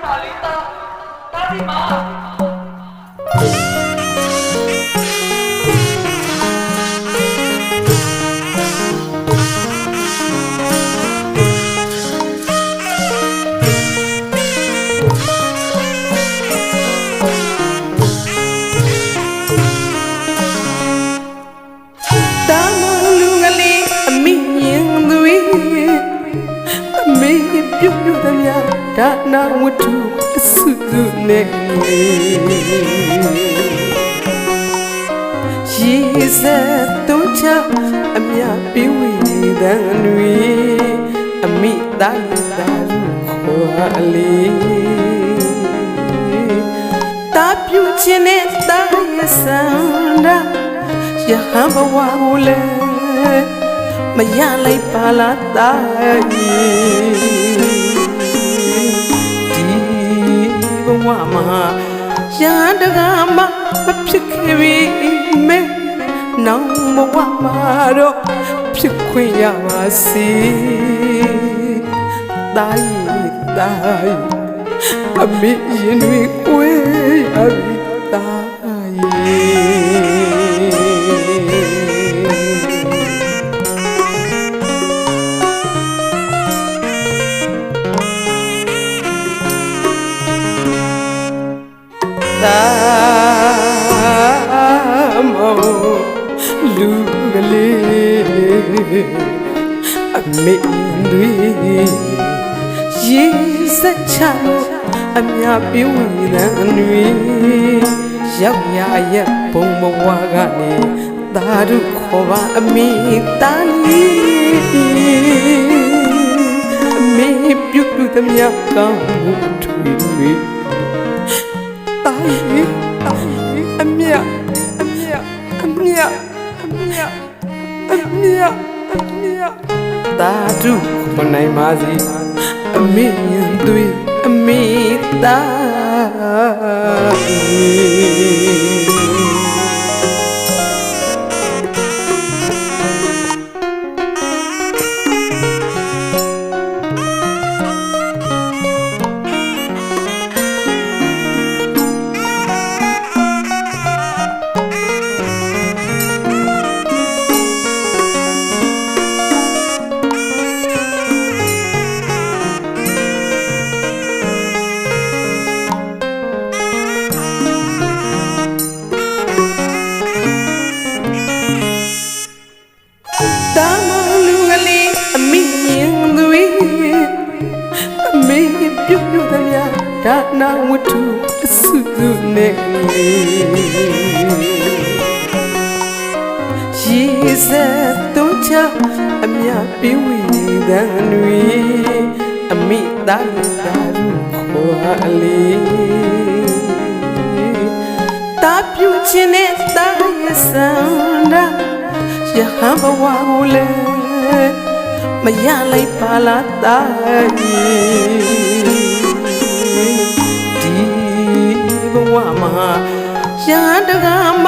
Margarita, Fatima. ဒါနာဝတ္ထုအစုစုနဲ့ရေစက်သုံးချအမြပြေးဝေးတန်တွေအမိသားသာခေါ်အလေးတာပြူခြင်းနဲ့တာရဆန္ဒရဟန်းဘဝကိုလည်းမရလိုက်ပါလားတာဝမရန်တကားမဖြစ်ခဲ့ပြီမဲနောင်ဘဝမှာတော့ဖြစ်ခွင့်ရပါစေတိုင်းအမေရင်တွေကိုယ်ရပြီမောလူကလေးအမေတွေရေစက်ချအမြပြေးဝင်တဲ့တွေရောက်ရရဲ့ဘုံဘဝကနေသာဓုခေါ်ပါအမေတားလီအမေပြုတ်သမျှကောင်းမှုတွေအမြသာဓုမနိုင်ပါစေအမေရင်သွေးအမေသားဒါနာဝတ္ထုအစုစုနဲ့ရေစက်သုံးချအမြပြေးဝေးတဲ့တွေအမိသားသာခေါ်အလေးတာပြူခြင်းနဲ့တာရဆန္ဒရဟန်းဘဝကိုလည်းမရလိုက်ပါလားတာဘဝမှာရန်တကားမ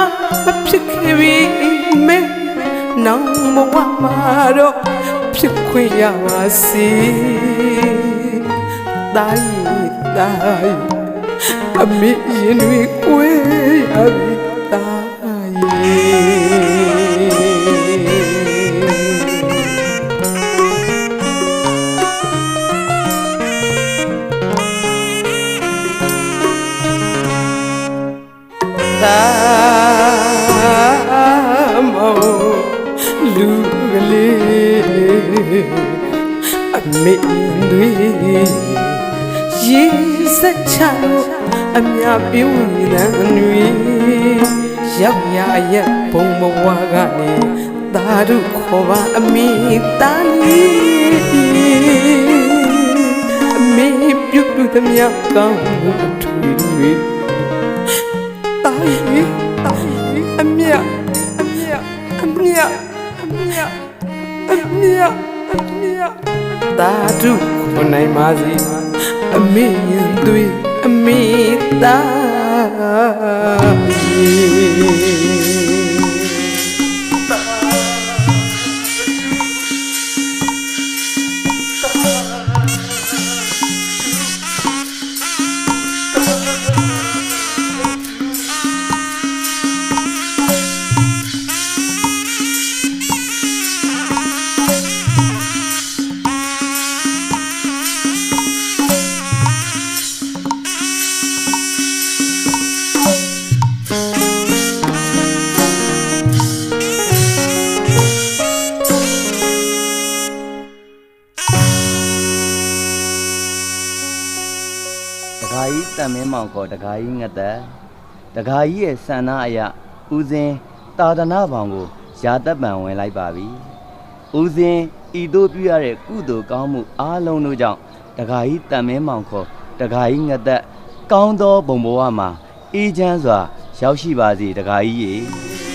ဖြစ်ခဲ့ပြီမဲနောင်ဘဝမှာတော့ဖြစ်ခွင့်ရပါစေတိုင်းအမေရင်တွေကိုယ်ရပြီမောလူကလေးအမေတွေရေစက်ချအမြပြေးဝင်တဲ့တွေရောက်ရရဲ့ဘုံဘဝကနေသာဓုခေါ်ပါအမေသားလီအမေပြုတ်သမျှကောင်းမှုတွေအမြသာဓုမနိုင်ပါစေအမေရင်သွေးအမေသား ကာကြီးတန်မင်းမောင်ခေါ်တကာကြီးငတ်သက်တကာကြီးရဲ့ဆန္ဒအရဦးစင်းတာဒနာဘောင်ကိုရာသက်ပံဝင်လိုက်ပါပြီဦးစင်းဤတို့ပြုရတဲ့ကုသိုလ်ကောင်းမှုအားလုံးတို့ကြောင့်တကာကြီးတန်မင်းမောင်ခေါ်တကာကြီးငတ်သက်ကောင်းသောဘုံဘဝမှာအေးချမ်းစွာရောက်ရှိပါစေတကာကြီးရေ